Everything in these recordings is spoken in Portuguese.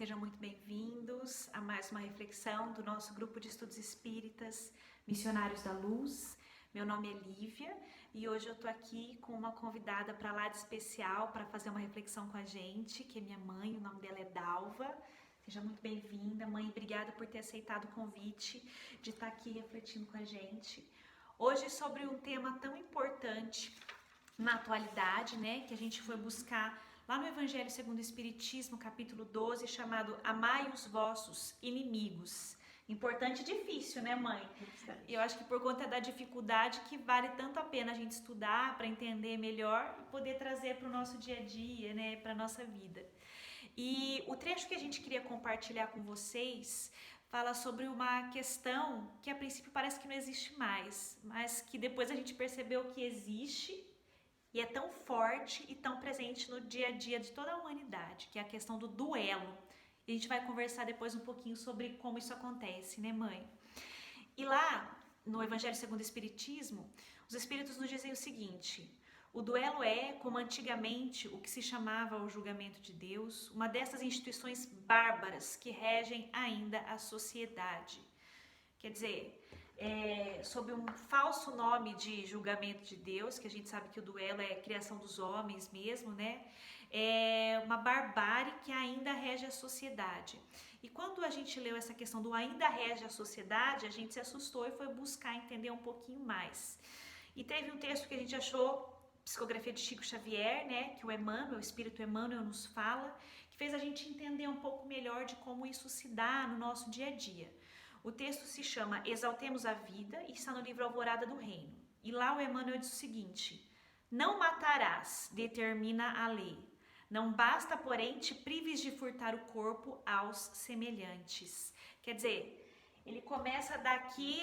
Sejam muito bem-vindos a mais uma reflexão do nosso grupo de estudos espíritas Missionários da Luz. Meu nome é Lívia e hoje eu tô aqui com uma convidada para lá de especial para fazer uma reflexão com a gente, que é minha mãe, o nome dela é Dalva. Seja muito bem-vinda, mãe, obrigada por ter aceitado o convite de estar aqui refletindo com a gente. Hoje sobre um tema tão importante na atualidade, né, que a gente foi buscar lá no Evangelho segundo o Espiritismo, capítulo 12, chamado Amai os vossos inimigos. Importante e difícil, né, mãe? Eu acho que por conta da dificuldade que vale tanto a pena a gente estudar para entender melhor e poder trazer para o nosso dia a dia, né, para a nossa vida. E o trecho que a gente queria compartilhar com vocês fala sobre uma questão que a princípio parece que não existe mais, mas que depois a gente percebeu que existe e é tão forte e tão presente no dia a dia de toda a humanidade, que é a questão do duelo. E a gente vai conversar depois um pouquinho sobre como isso acontece, né, mãe? E lá, no Evangelho segundo o Espiritismo, os Espíritos nos dizem o seguinte: o duelo é, como antigamente o que se chamava o julgamento de Deus, uma dessas instituições bárbaras que regem ainda a sociedade. Quer dizer, sob um falso nome de julgamento de Deus, que a gente sabe que o duelo é a criação dos homens mesmo, né? É uma barbárie que ainda rege a sociedade. E quando a gente leu essa questão do ainda rege a sociedade, a gente se assustou e foi buscar entender um pouquinho mais. E teve um texto que a gente achou, psicografia de Chico Xavier, né? Que o Emmanuel, o Espírito Emmanuel nos fala, que fez a gente entender um pouco melhor de como isso se dá no nosso dia a dia. O texto se chama Exaltemos a Vida e está no livro Alvorada do Reino. E lá o Emmanuel diz o seguinte: não matarás, determina a lei. Não basta, porém, te prives de furtar o corpo aos semelhantes. Quer dizer, ele começa daqui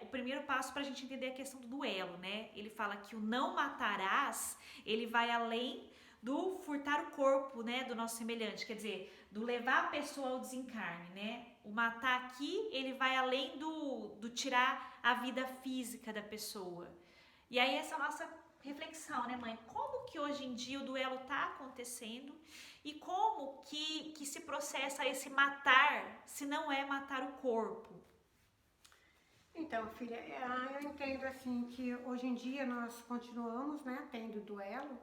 o primeiro passo para a gente entender a questão do duelo, né? Ele fala que o não matarás, ele vai além do furtar o corpo, né, do nosso semelhante, quer dizer, do levar a pessoa ao desencarne, né? O matar aqui, ele vai além do tirar a vida física da pessoa. E aí essa é a nossa reflexão, né, mãe? Como que hoje em dia o duelo está acontecendo e como que se processa esse matar se não é matar o corpo? Então, filha, eu entendo assim que hoje em dia nós continuamos, né, tendo duelo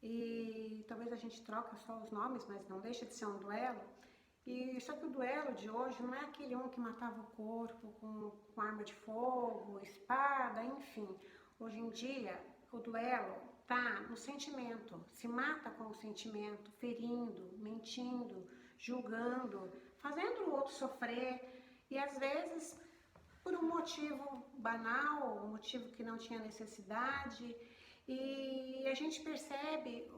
e talvez a gente troca só os nomes, mas não deixa de ser um duelo. E só que o duelo de hoje não é aquele um que matava o corpo com arma de fogo, espada, enfim. Hoje em dia o duelo tá no sentimento, se mata com o sentimento, ferindo, mentindo, julgando, fazendo o outro sofrer e às vezes por um motivo banal, um motivo que não tinha necessidade, e a gente percebe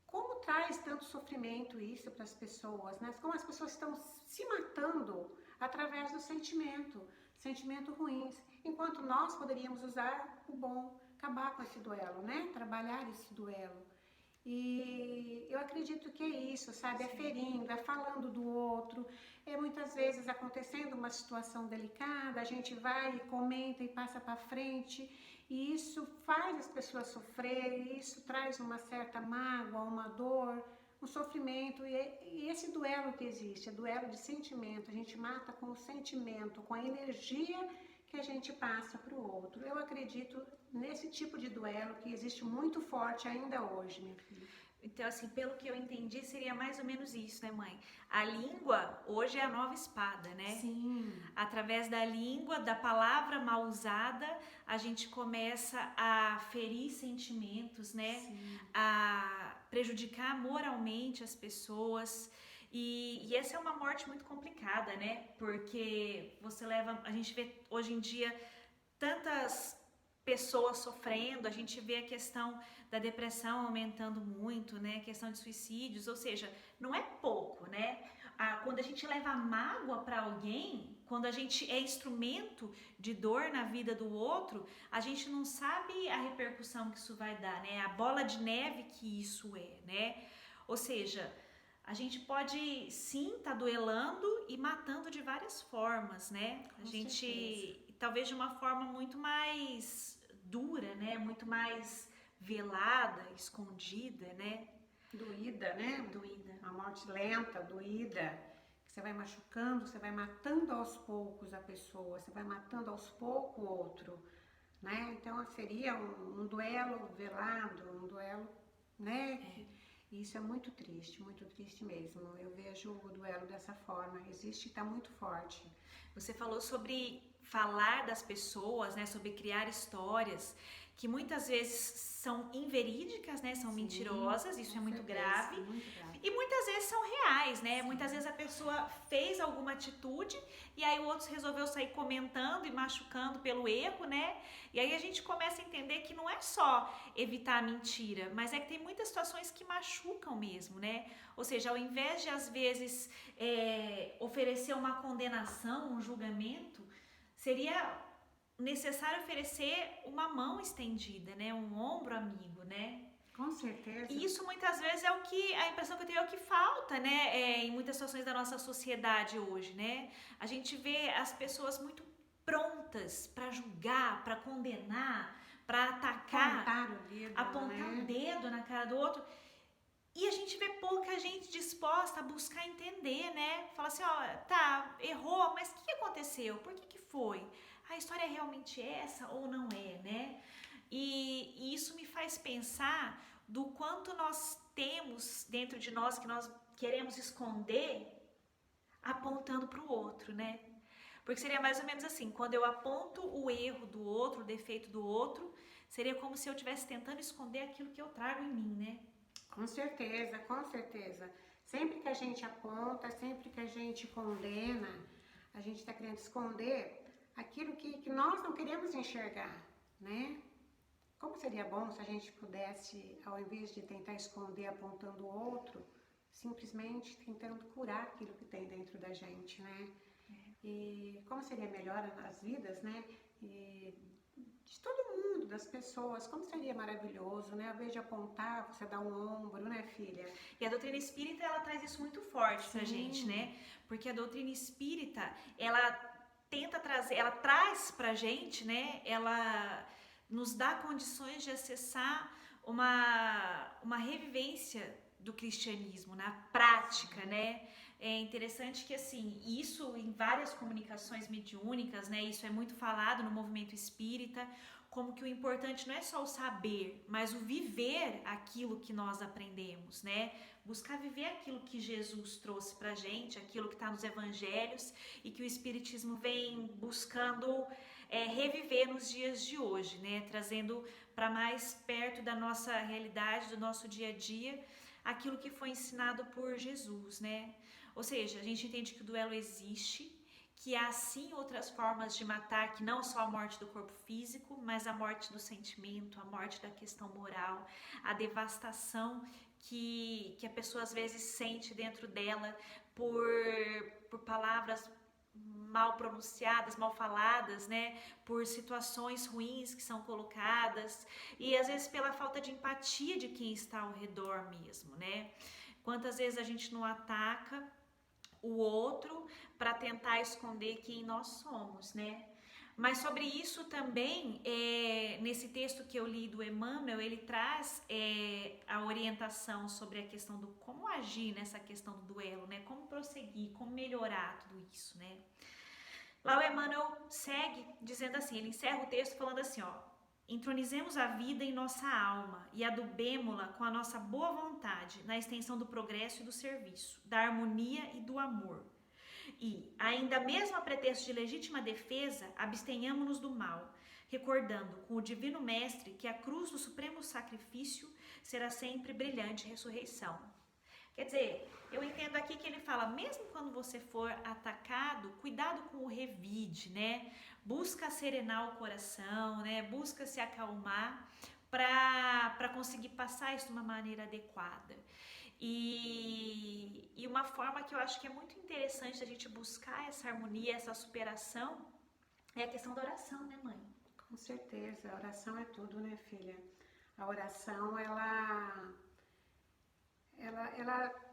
como traz tanto sofrimento isso para as pessoas, né? Como as pessoas estão se matando através do sentimento ruins, enquanto nós poderíamos usar o bom, acabar com esse duelo, né? Trabalhar esse duelo. E eu acredito que é isso, sabe? É ferindo, é falando do outro, é muitas vezes acontecendo uma situação delicada, a gente vai e comenta e passa para frente, e isso faz as pessoas sofrer, e isso traz uma certa mágoa, uma dor, um sofrimento, e esse duelo que existe, é duelo de sentimento, a gente mata com o sentimento, com a energia que a gente passa para o outro. Eu acredito nesse tipo de duelo que existe muito forte ainda hoje, minha filha. Então, assim, pelo que eu entendi, seria mais ou menos isso, né, mãe? A língua hoje é a nova espada, né? Sim. Através da língua, da palavra mal usada, a gente começa a ferir sentimentos, né? Sim. A prejudicar moralmente as pessoas. E essa é uma morte muito complicada, né? Porque você leva. A gente vê hoje em dia tantas pessoas sofrendo, a gente vê a questão da depressão aumentando muito, né? A questão de suicídios, ou seja, não é pouco, né? Quando a gente leva mágoa para alguém, quando a gente é instrumento de dor na vida do outro, a gente não sabe a repercussão que isso vai dar, né? A bola de neve que isso é, né? Ou seja, a gente pode sim estar duelando e matando de várias formas, né? Com certeza. Talvez de uma forma muito mais dura, né? Muito mais velada, escondida, né? Doída, né? doída. Uma morte lenta, doída, que você vai machucando, você vai matando aos poucos a pessoa, você vai matando aos poucos o outro, né? Então seria um duelo velado, um duelo, né? Isso é muito triste mesmo. Eu vejo o duelo dessa forma, existe e está muito forte. Você falou sobre falar das pessoas, né, sobre criar histórias que muitas vezes são inverídicas, né, são Sim, mentirosas, isso é muito certeza, grave. muito grave. E muitas vezes são reais, né? Sim. Muitas vezes a pessoa fez alguma atitude e aí o outro resolveu sair comentando e machucando pelo erro, né? E aí a gente começa a entender que não é só evitar a mentira, mas é que tem muitas situações que machucam mesmo, né? Ou seja, ao invés de às vezes oferecer uma condenação, um julgamento, seria necessário oferecer uma mão estendida, né? Um ombro amigo, né? Com certeza. E isso muitas vezes é o que, a impressão que eu tenho é o que falta, né, em muitas situações da nossa sociedade hoje, né? A gente vê as pessoas muito prontas para julgar, para condenar, para atacar, apontar o dedo na cara do outro. E a gente vê pouca gente disposta a buscar entender, né? Fala assim, ó, tá, errou, mas o que aconteceu? Por que foi? A história é realmente essa ou não é, né? E isso me faz pensar do quanto nós temos dentro de nós que nós queremos esconder apontando para o outro, né? Porque seria mais ou menos assim, quando eu aponto o erro do outro, o defeito do outro, seria como se eu estivesse tentando esconder aquilo que eu trago em mim, né? Com certeza, com certeza. Sempre que a gente aponta, sempre que a gente condena, a gente está querendo esconder aquilo que nós não queremos enxergar, né? Como seria bom se a gente pudesse, ao invés de tentar esconder apontando o outro, simplesmente tentando curar aquilo que tem dentro da gente, né? E como seria melhor as vidas, né? E de todo mundo, das pessoas, como seria maravilhoso, né? Ao invés de apontar, você dá um ombro, né, filha? E a doutrina espírita, ela traz isso muito forte pra gente, né? Porque a doutrina espírita, ela tenta trazer, ela traz pra gente, né? Ela nos dá condições de acessar uma revivência do cristianismo na prática, né? É interessante que, assim, isso em várias comunicações mediúnicas, né? Isso é muito falado no movimento espírita, como que o importante não é só o saber, mas o viver aquilo que nós aprendemos, né? Buscar viver aquilo que Jesus trouxe pra gente, aquilo que está nos evangelhos e que o Espiritismo vem buscando reviver nos dias de hoje, né? Trazendo para mais perto da nossa realidade, do nosso dia a dia, aquilo que foi ensinado por Jesus, né? Ou seja, a gente entende que o duelo existe, que há sim outras formas de matar, que não só a morte do corpo físico, mas a morte do sentimento, a morte da questão moral, a devastação que a pessoa às vezes sente dentro dela por palavras mal pronunciadas, mal faladas, né, por situações ruins que são colocadas e às vezes pela falta de empatia de quem está ao redor mesmo, né? Quantas vezes a gente não ataca o outro para tentar esconder quem nós somos, né? Mas sobre isso também, nesse texto que eu li do Emmanuel, ele traz a orientação sobre a questão do como agir nessa questão do duelo, né? Como prosseguir, como melhorar tudo isso, né? Lá o Emmanuel segue dizendo assim, ele encerra o texto falando assim, ó, entronizemos a vida em nossa alma e adubemo-la com a nossa boa vontade na extensão do progresso e do serviço, da harmonia e do amor. E, ainda mesmo a pretexto de legítima defesa, abstenhamos-nos do mal, recordando com o Divino Mestre que a cruz do supremo sacrifício será sempre brilhante ressurreição. Quer dizer, eu entendo aqui que ele fala, mesmo quando você for atacado, cuidado com o revide, né? Busca serenar o coração, né? Busca se acalmar para conseguir passar isso de uma maneira adequada. E uma forma que eu acho que é muito interessante a gente buscar essa harmonia, essa superação, é a questão da oração, né, mãe? Com certeza, a oração é tudo, né, filha? A oração,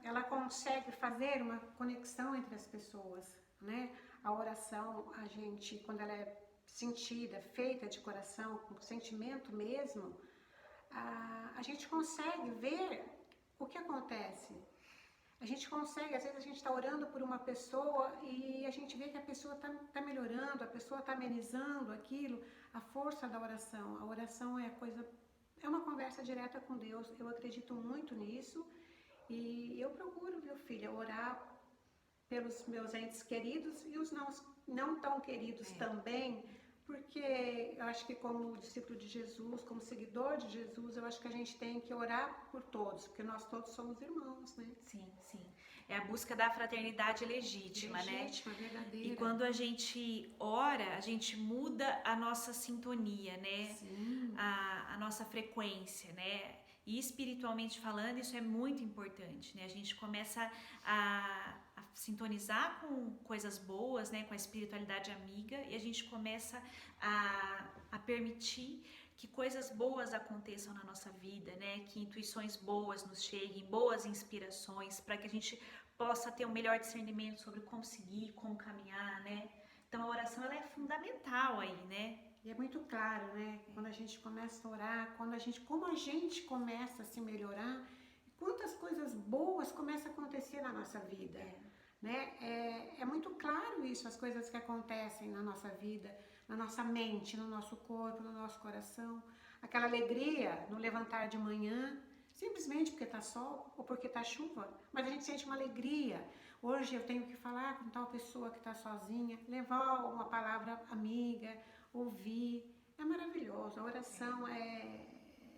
ela consegue fazer uma conexão entre as pessoas, né? A oração, a gente, quando ela é sentida, feita de coração, com sentimento mesmo, a gente consegue ver o que acontece? A gente consegue, às vezes a gente está orando por uma pessoa e a gente vê que a pessoa está melhorando, a pessoa está amenizando aquilo, a força da oração. A oração é coisa, é uma conversa direta com Deus. Eu acredito muito nisso e eu procuro, meu filho, orar pelos meus entes queridos e os não tão queridos também, porque eu acho que como discípulo de Jesus, como seguidor de Jesus, eu acho que a gente tem que orar por todos, porque nós todos somos irmãos, né? Sim, sim. É a busca da fraternidade legítima, né? Legítima, verdadeira. E quando a gente ora, a gente muda a nossa sintonia, né? Sim. A nossa frequência, né? E espiritualmente falando, isso é muito importante, né? A gente começa a sintonizar com coisas boas, né? Com a espiritualidade amiga, e a gente começa a permitir que coisas boas aconteçam na nossa vida, né? Que intuições boas nos cheguem, boas inspirações, para que a gente possa ter um melhor discernimento sobre como seguir, como caminhar, né? Então a oração ela é fundamental aí, né? E é muito claro, né? Quando a gente começa a orar, como a gente começa a se melhorar, quantas coisas boas começam a acontecer na nossa vida, né? É muito claro isso, as coisas que acontecem na nossa vida, na nossa mente, no nosso corpo, no nosso coração. Aquela alegria no levantar de manhã, simplesmente porque está sol ou porque está chuva, mas a gente sente uma alegria. Hoje eu tenho que falar com tal pessoa que está sozinha, levar uma palavra amiga, ouvir. É maravilhoso. A oração é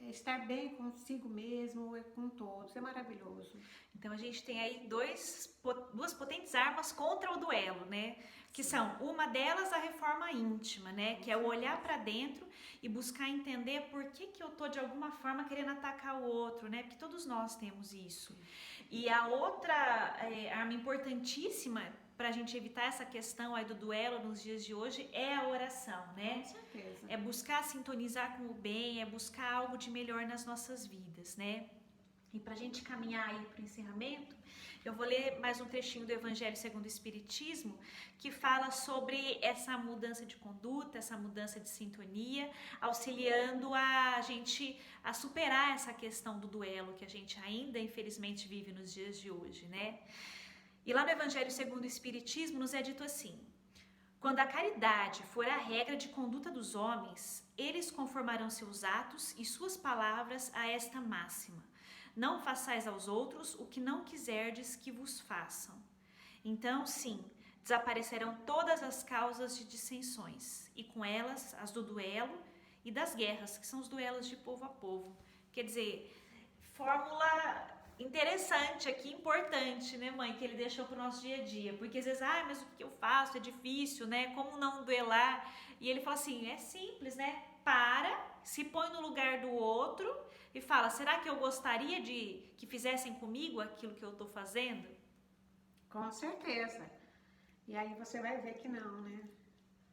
estar bem consigo mesmo, com todos. É maravilhoso. Então a gente tem aí duas potentes armas contra o duelo, né? Que são, uma delas, a reforma íntima, né? Que é o olhar para dentro e buscar entender por que eu tô de alguma forma querendo atacar o outro, né? Porque todos nós temos isso. E a outra arma importantíssima para a gente evitar essa questão aí do duelo nos dias de hoje é a oração, né? Com certeza. É buscar sintonizar com o bem, é buscar algo de melhor nas nossas vidas, né? E para a gente caminhar aí para o encerramento, eu vou ler mais um trechinho do Evangelho segundo o Espiritismo, que fala sobre essa mudança de conduta, essa mudança de sintonia, auxiliando a gente a superar essa questão do duelo que a gente ainda, infelizmente, vive nos dias de hoje, né? E lá no Evangelho segundo o Espiritismo nos é dito assim: quando a caridade for a regra de conduta dos homens, eles conformarão seus atos e suas palavras a esta máxima: não façais aos outros o que não quiserdes que vos façam. Então, sim, desaparecerão todas as causas de dissensões, e com elas as do duelo e das guerras, que são os duelos de povo a povo. Quer dizer, fórmula interessante aqui, importante, né, mãe, que ele deixou para o nosso dia a dia, porque às vezes, mas o que eu faço é difícil, né, como não duelar? E ele fala assim, é simples, né, se põe no lugar do outro e fala, será que eu gostaria de que fizessem comigo aquilo que eu estou fazendo? Com certeza. E aí você vai ver que não, né,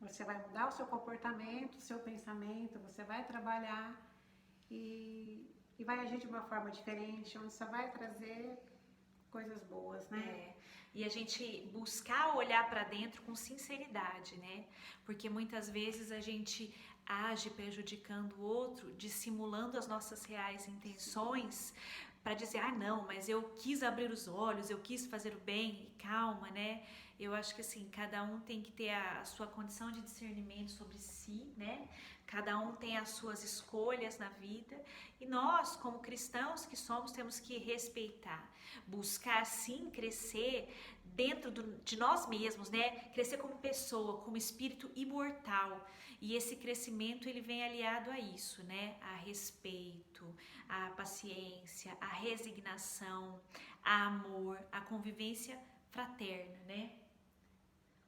você vai mudar o seu comportamento, o seu pensamento, você vai trabalhar e vai agir de uma forma diferente, onde só vai trazer coisas boas, né? E a gente buscar olhar para dentro com sinceridade, né? Porque muitas vezes a gente age prejudicando o outro, dissimulando as nossas reais intenções para dizer, não, mas eu quis abrir os olhos, eu quis fazer o bem, e calma, né? Eu acho que assim, cada um tem que ter a sua condição de discernimento sobre si, né? Cada um tem as suas escolhas na vida e nós, como cristãos que somos, temos que respeitar, buscar sim crescer dentro de nós mesmos, né? Crescer como pessoa, como espírito imortal. E esse crescimento ele vem aliado a isso, né? A respeito, a paciência, a resignação, a amor, a convivência fraterna, né?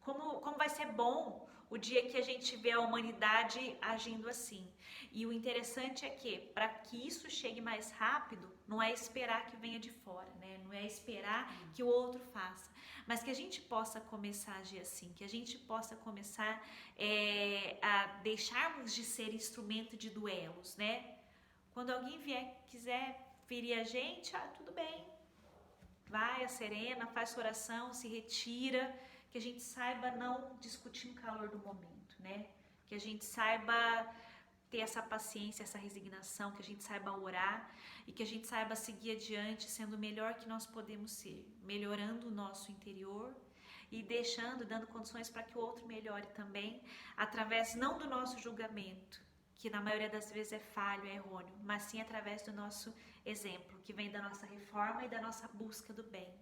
Como vai ser bom o dia que a gente vê a humanidade agindo assim. E o interessante é que, para que isso chegue mais rápido, não é esperar que venha de fora, né? Não é esperar que o outro faça, mas que a gente possa começar a agir assim, que a gente possa começar a deixarmos de ser instrumento de duelos, né? Quando alguém quiser ferir a gente, tudo bem. Vai, serena, faz sua oração, se retira, que a gente saiba não discutir no calor do momento, né? Que a gente saiba ter essa paciência, essa resignação, que a gente saiba orar e que a gente saiba seguir adiante sendo o melhor que nós podemos ser, melhorando o nosso interior e dando condições para que o outro melhore também, através não do nosso julgamento, que na maioria das vezes é falho, é errôneo, mas sim através do nosso exemplo, que vem da nossa reforma e da nossa busca do bem.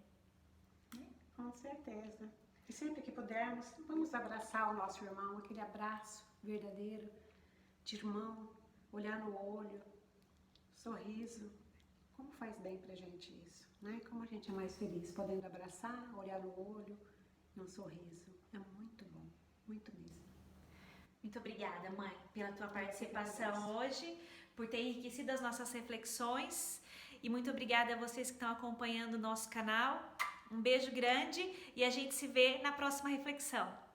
Com certeza. E sempre que pudermos, vamos abraçar o nosso irmão, aquele abraço verdadeiro, de irmão, olhar no olho, sorriso. Como faz bem pra gente isso, né? Como a gente é mais feliz podendo abraçar, olhar no olho, num sorriso. É muito bom, muito mesmo. Muito obrigada, mãe, pela tua participação hoje, por ter enriquecido as nossas reflexões. E muito obrigada a vocês que estão acompanhando o nosso canal. Um beijo grande e a gente se vê na próxima reflexão.